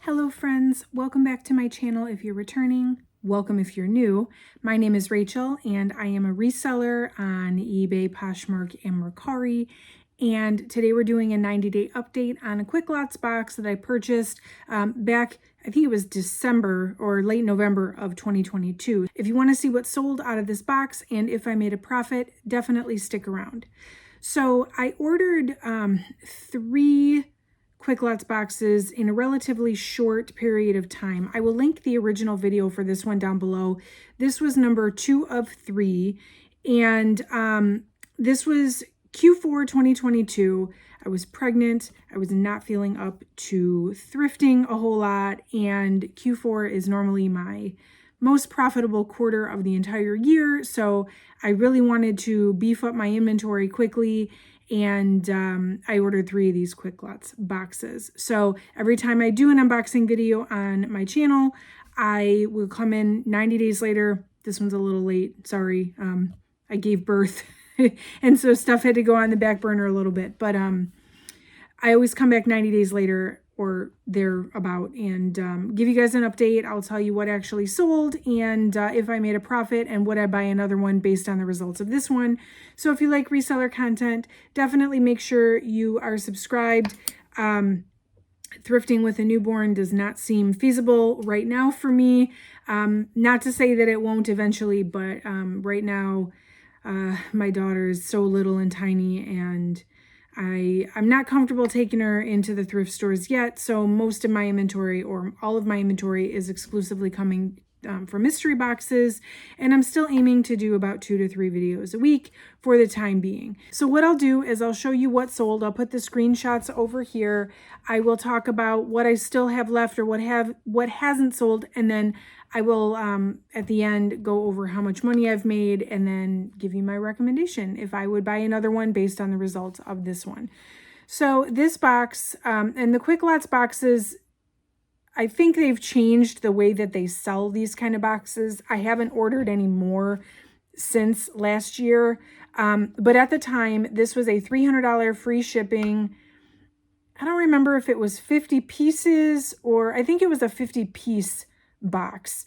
Hello friends, welcome back to my channel if you're returning. Welcome if you're new. My name is Rachel and I am a reseller on eBay, Poshmark, and Mercari. And today we're doing a 90-day update on a Quicklotz box that I purchased back, I think it was December or late November of 2022. If you want to see what sold out of this box and if I made a profit, definitely stick around. So I ordered 3 Quicklotz boxes in a relatively short period of time. I will link the original video for this one down below. This was number 2 of 3, and this was Q4 2022. I was pregnant. I was not feeling up to thrifting a whole lot, and Q4 is normally my most profitable quarter of the entire year, so I really wanted to beef up my inventory quickly, and I ordered 3 of these Quicklotz boxes. So every time I do an unboxing video on my channel, I will come in 90 days later. This one's a little late, sorry. I gave birth and so stuff had to go on the back burner a little bit, but I always come back 90 days later or thereabout and give you guys an update. I'll tell you what actually sold and if I made a profit and would I buy another one based on the results of this one. So if you like reseller content, definitely make sure you are subscribed. Thrifting with a newborn does not seem feasible right now for me. Not to say that it won't eventually, but right now my daughter is so little and tiny, and I'm not comfortable taking her into the thrift stores yet, so most of my inventory or all of my inventory is exclusively coming from mystery boxes, and I'm still aiming to do about 2 to 3 videos a week for the time being. So what I'll do is I'll show you what sold. I'll put the screenshots over here. I will talk about what I still have left or what hasn't sold, and then I will at the end go over how much money I've made and then give you my recommendation if I would buy another one based on the results of this one. So this box and the Quicklotz boxes, I think they've changed the way that they sell these kind of boxes. I haven't ordered any more since last year, but at the time this was a $300 free shipping. I don't remember if it was 50 pieces or I think it was a 50-piece box.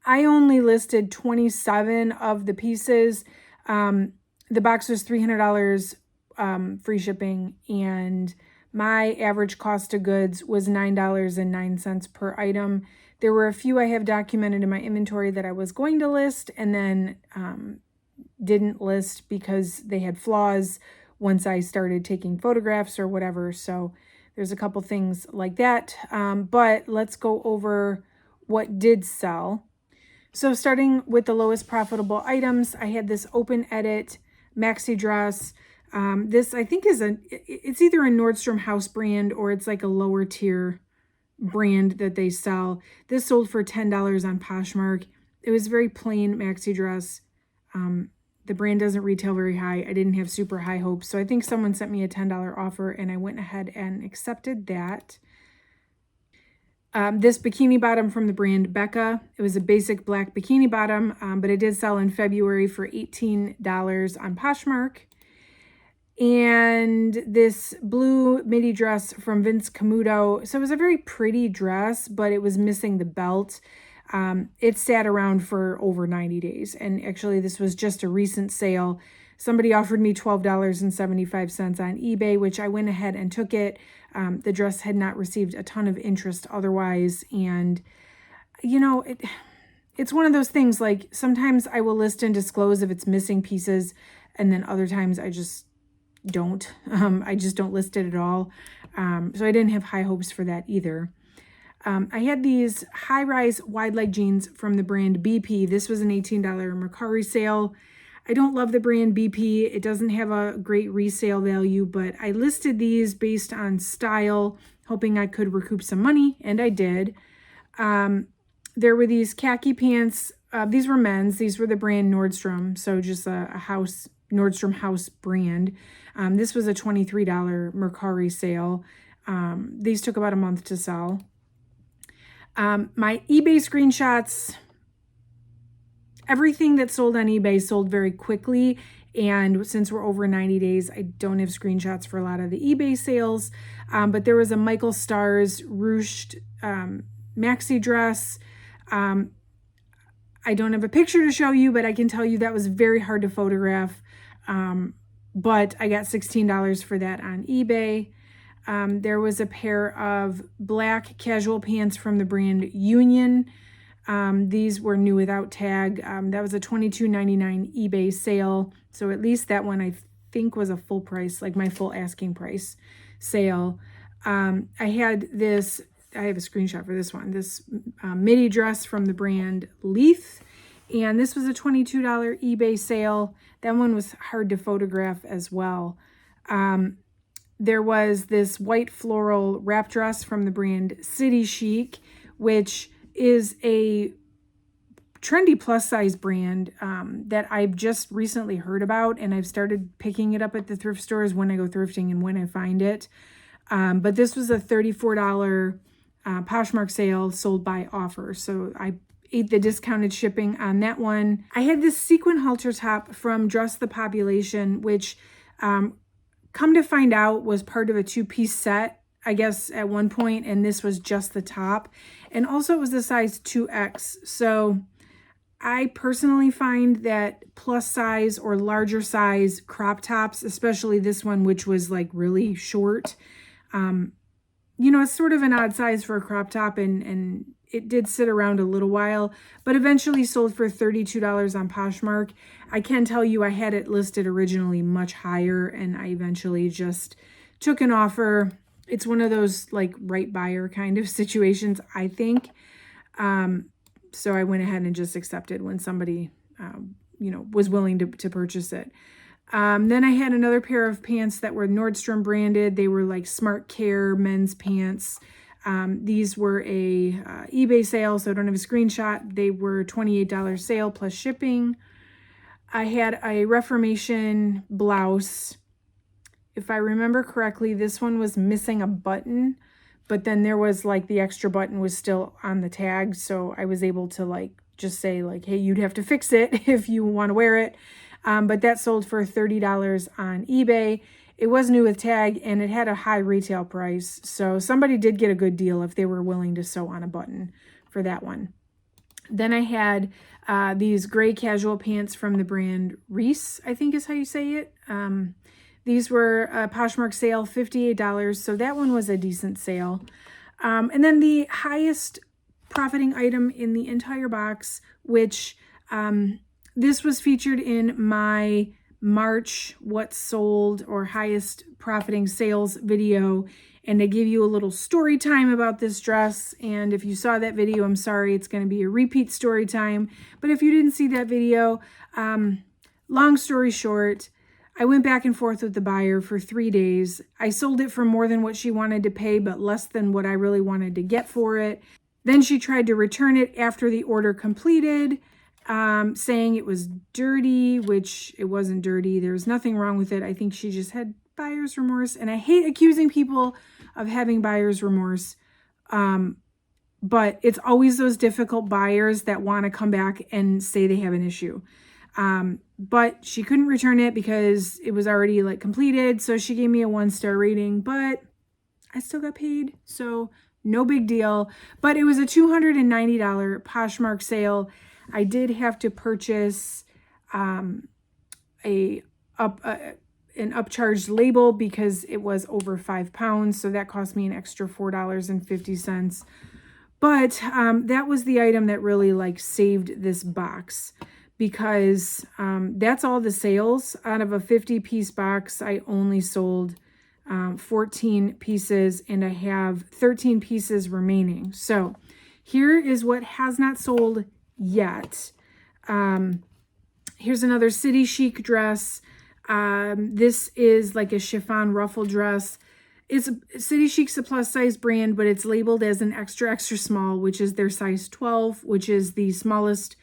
I only listed 27 of the pieces. The box was $300 free shipping, and my average cost of goods was $9.09 per item. There were a few I have documented in my inventory that I was going to list and then didn't list because they had flaws once I started taking photographs or whatever. So there's a couple things like that. But let's go over what did sell. So starting with the lowest profitable items, I had this open edit maxi dress. This I think it's either a Nordstrom house brand or it's like a lower tier brand that they sell. This sold for $10 on Poshmark. It was very plain maxi dress. The brand doesn't retail very high. I didn't have super high hopes. So I think someone sent me a $10 offer and I went ahead and accepted that. This bikini bottom from the brand Becca. It was a basic black bikini bottom, but it did sell in February for $18 on Poshmark. And this blue midi dress from Vince Camuto. So it was a very pretty dress, but it was missing the belt. It sat around for over 90 days. And actually, this was just a recent sale. Somebody offered me $12.75 on eBay, which I went ahead and took it. The dress had not received a ton of interest otherwise. And, you know, it's one of those things, like sometimes I will list and disclose if it's missing pieces, and then other times I just don't. I just don't list it at all. So I didn't have high hopes for that either. I had these high-rise wide leg jeans from the brand BP. This was an $18 Mercari sale. I don't love the brand BP. It doesn't have a great resale value, but I listed these based on style, hoping I could recoup some money, and I did. There were these khaki pants. These were men's. These were the brand Nordstrom, so just a Nordstrom house brand. This was a $23 Mercari sale. These took about a month to sell. My eBay screenshots, everything that sold on eBay sold very quickly, And since we're over 90 days, I don't have screenshots for a lot of the eBay sales. But there was a Michael Stars ruched maxi dress. I don't have a picture to show you, but I can tell you that was very hard to photograph. But I got $16 for that on eBay. There was a pair of black casual pants from the brand Union. These were new without tag. That was a $22.99 eBay sale. So at least that one I think was a full price, like my full asking price sale. I have a screenshot for this one, this midi dress from the brand Leith. And this was a $22 eBay sale. That one was hard to photograph as well. There was this white floral wrap dress from the brand City Chic, which is a trendy plus size brand that I've just recently heard about, and I've started picking it up at the thrift stores when I go thrifting and when I find it. But this was a $34 Poshmark sale sold by offer. So I ate the discounted shipping on that one. I had this sequin halter top from Dress the Population, which come to find out was part of a two-piece set, I guess, at one point, and this was just the top. And also it was the size 2X. So I personally find that plus size or larger size crop tops, especially this one, which was like really short, it's sort of an odd size for a crop top, and it did sit around a little while, but eventually sold for $32 on Poshmark. I can tell you I had it listed originally much higher, and I eventually just took an offer. It's one of those like right buyer kind of situations, I think. So I went ahead and just accepted when somebody, was willing to purchase it. Then I had another pair of pants that were Nordstrom branded. They were like Smart Care men's pants. These were a eBay sale, so I don't have a screenshot. They were $28 sale plus shipping. I had a Reformation blouse. If I remember correctly, this one was missing a button, but then there was like the extra button was still on the tag. So I was able to like just say like, hey, you'd have to fix it if you want to wear it. But that sold for $30 on eBay. It was new with tag, and it had a high retail price. So somebody did get a good deal if they were willing to sew on a button for that one. Then I had these gray casual pants from the brand Reese, I think is how you say it. These were a Poshmark sale, $58. So that one was a decent sale. And then the highest profiting item in the entire box, which this was featured in my March what sold or highest profiting sales video, and I give you a little story time about this dress. And if you saw that video, I'm sorry, it's going to be a repeat story time. But if you didn't see that video, long story short, I went back and forth with the buyer for 3 days. I sold it for more than what she wanted to pay, but less than what I really wanted to get for it. Then she tried to return it after the order completed, saying it was dirty, which it wasn't dirty. There was nothing wrong with it. I think she just had buyer's remorse, and I hate accusing people of having buyer's remorse. But it's always those difficult buyers that want to come back and say they have an issue. But she couldn't return it because it was already like completed. So she gave me a 1-star rating, but I still got paid. So no big deal. But it was a $290 Poshmark sale. I did have to purchase an upcharged label because it was over 5 pounds. So that cost me an extra $4.50. But that was the item that really like saved this box, because that's all the sales. Out of a 50-piece box, I only sold 14 pieces, and I have 13 pieces remaining. So here is what has not sold yet. Here's another City Chic dress. This is like a chiffon ruffle dress. City Chic's a plus size brand, but it's labeled as an extra small, which is their size 12, which is the smallest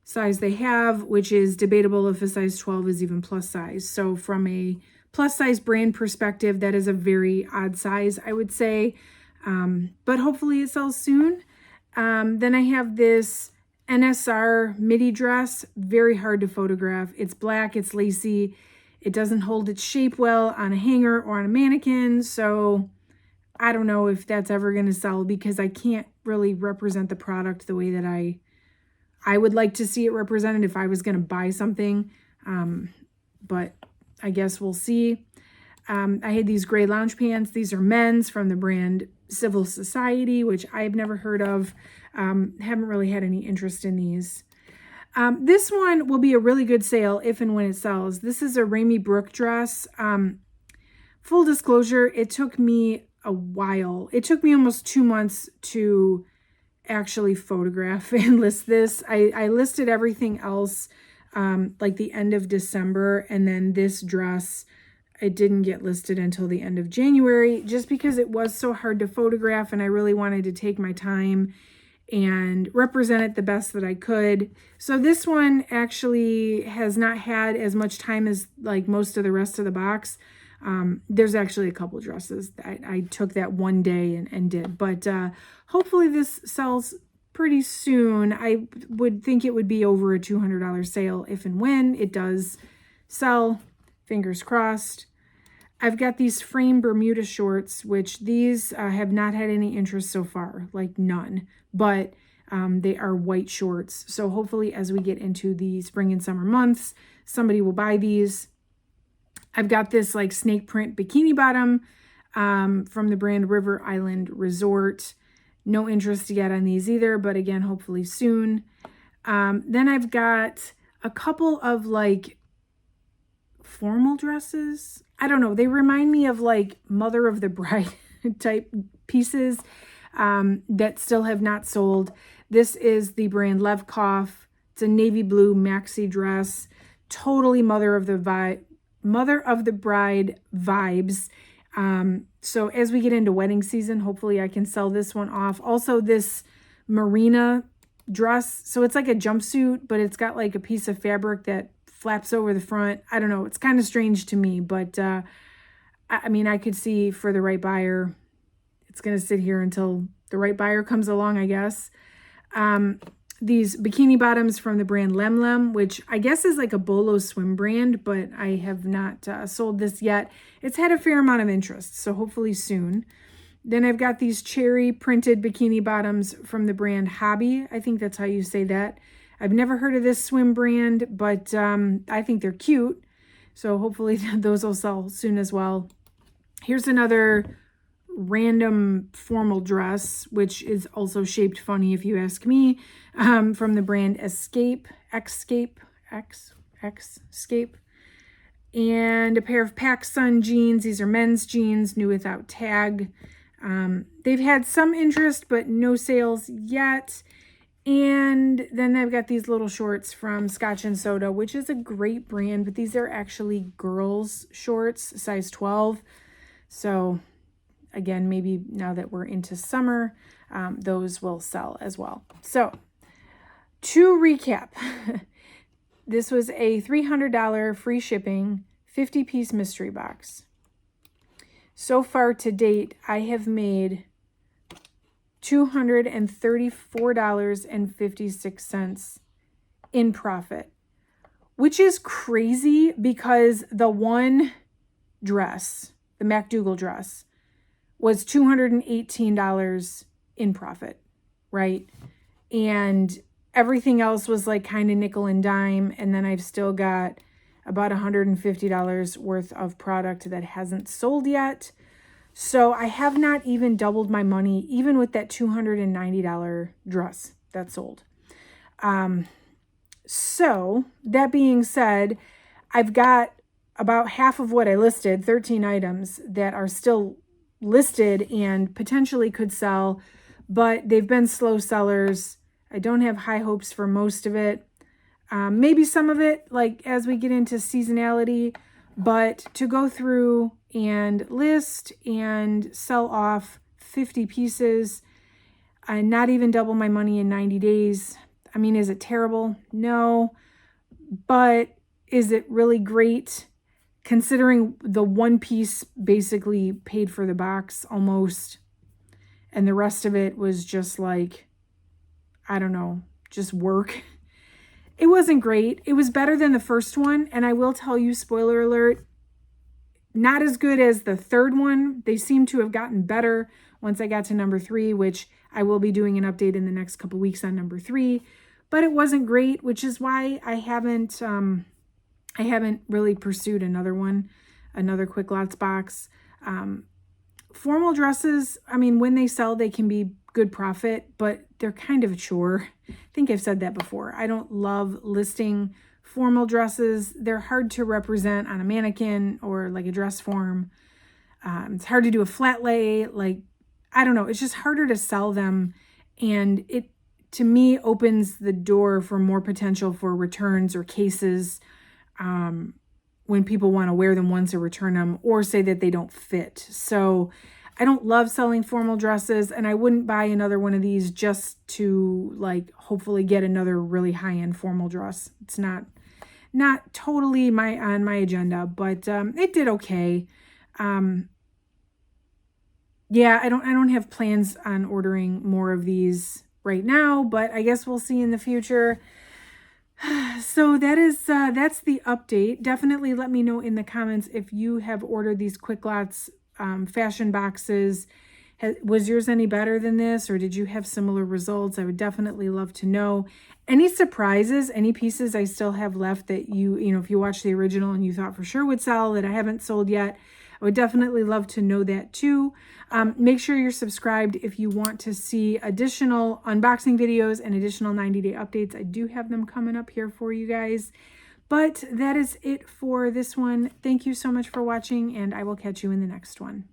size they have, which is debatable if a size 12 is even plus size. So from a plus size brand perspective, that is a very odd size, I would say. But hopefully it sells soon. Then I have this NSR midi dress, very hard to photograph. It's black, it's lacy. It doesn't hold its shape well on a hanger or on a mannequin. So I don't know if that's ever going to sell because I can't really represent the product the way that I would like to see it represented if I was going to buy something. But I guess we'll see. I had these gray lounge pants. These are men's from the brand Civil Society, which I've never heard of. Haven't really had any interest in these. This one will be a really good sale if and when it sells. This is a Ramey Brook dress. Full disclosure, it took me a while. It took me almost 2 months to actually photograph and list this. I listed everything else like the end of December, and then this dress, it didn't get listed until the end of January just because it was so hard to photograph and I really wanted to take my time and represent it the best that I could. So this one actually has not had as much time as like most of the rest of the box. There's actually a couple dresses that I took that one day and did, but hopefully this sells pretty soon. I would think it would be over a $200 sale if and when it does sell. Fingers crossed. I've got these frame Bermuda shorts, which these have not had any interest so far, like none, but they are white shorts. So hopefully as we get into the spring and summer months, somebody will buy these. I've got this like snake print bikini bottom from the brand River Island Resort. No interest yet on these either, but again, hopefully soon. Then I've got a couple of like formal dresses. I don't know. They remind me of like Mother of the Bride type pieces that still have not sold. This is the brand Levkoff. It's a navy blue maxi dress. Totally Mother of the Bride vibes. So as we get into wedding season, hopefully I can sell this one off. Also this Marina dress. So it's like a jumpsuit, but it's got like a piece of fabric that flaps over the front. I don't know. It's kind of strange to me, but I mean, I could see for the right buyer, it's going to sit here until the right buyer comes along, I guess. These bikini bottoms from the brand Lemlem, which I guess is like a Bolo swim brand, but I have not sold this yet. It's had a fair amount of interest, so hopefully soon. Then I've got these cherry printed bikini bottoms from the brand Hobby. I think that's how you say that. I've never heard of this swim brand, but I think they're cute. So hopefully those will sell soon as well. Here's another random formal dress, which is also shaped funny if you ask me, from the brand Xscape, and a pair of PacSun jeans. These are men's jeans, new without tag. They've had some interest, but no sales yet. And then I've got these little shorts from Scotch and Soda, which is a great brand, but these are actually girls' shorts, size 12. So again, maybe now that we're into summer, those will sell as well. So to recap, this was a $300 free shipping, 50-piece mystery box. So far to date, I have made $234.56 in profit, which is crazy because the one dress, the MacDougall dress, was $218 in profit, right? And everything else was like kind of nickel and dime. And then I've still got about $150 worth of product that hasn't sold yet. So I have not even doubled my money, even with that $290 dress that sold. So that being said, I've got about half of what I listed, 13 items that are still listed and potentially could sell, but they've been slow sellers. I don't have high hopes for most of it. Maybe some of it, like as we get into seasonality, but to go through and list and sell off 50 pieces and not even double my money in 90 days. I mean, is it terrible? No. But is it really great considering the one piece basically paid for the box almost, and the rest of it was just like, I don't know, just work. It wasn't great. It was better than the first one. And I will tell you, spoiler alert, not as good as the third one. They seem to have gotten better once I got to number 3, which I will be doing an update in the next couple weeks on number 3. But it wasn't great, which is why I haven't really pursued another one, another Quicklotz box. Formal dresses, I mean, when they sell, they can be good profit, but they're kind of a chore. I think I've said that before. I don't love listing formal dresses. They're hard to represent on a mannequin or like a dress form. It's hard to do a flat lay. Like, I don't know. It's just harder to sell them. And it, to me, opens the door for more potential for returns or cases when people want to wear them once or return them or say that they don't fit. So I don't love selling formal dresses, and I wouldn't buy another one of these just to like hopefully get another really high-end formal dress. It's not totally on my agenda, but it did okay. Yeah, I don't have plans on ordering more of these right now, but I guess we'll see in the future. So that's the update. Definitely let me know in the comments if you have ordered these Quicklotz fashion boxes. Was yours any better than this, or did you have similar results? I would definitely love to know. Any surprises, any pieces I still have left that you know, if you watched the original and you thought for sure would sell that I haven't sold yet, I would definitely love to know that too. Make sure you're subscribed if you want to see additional unboxing videos and additional 90-day updates. I do have them coming up here for you guys. But that is it for this one. Thank you so much for watching, and I will catch you in the next one.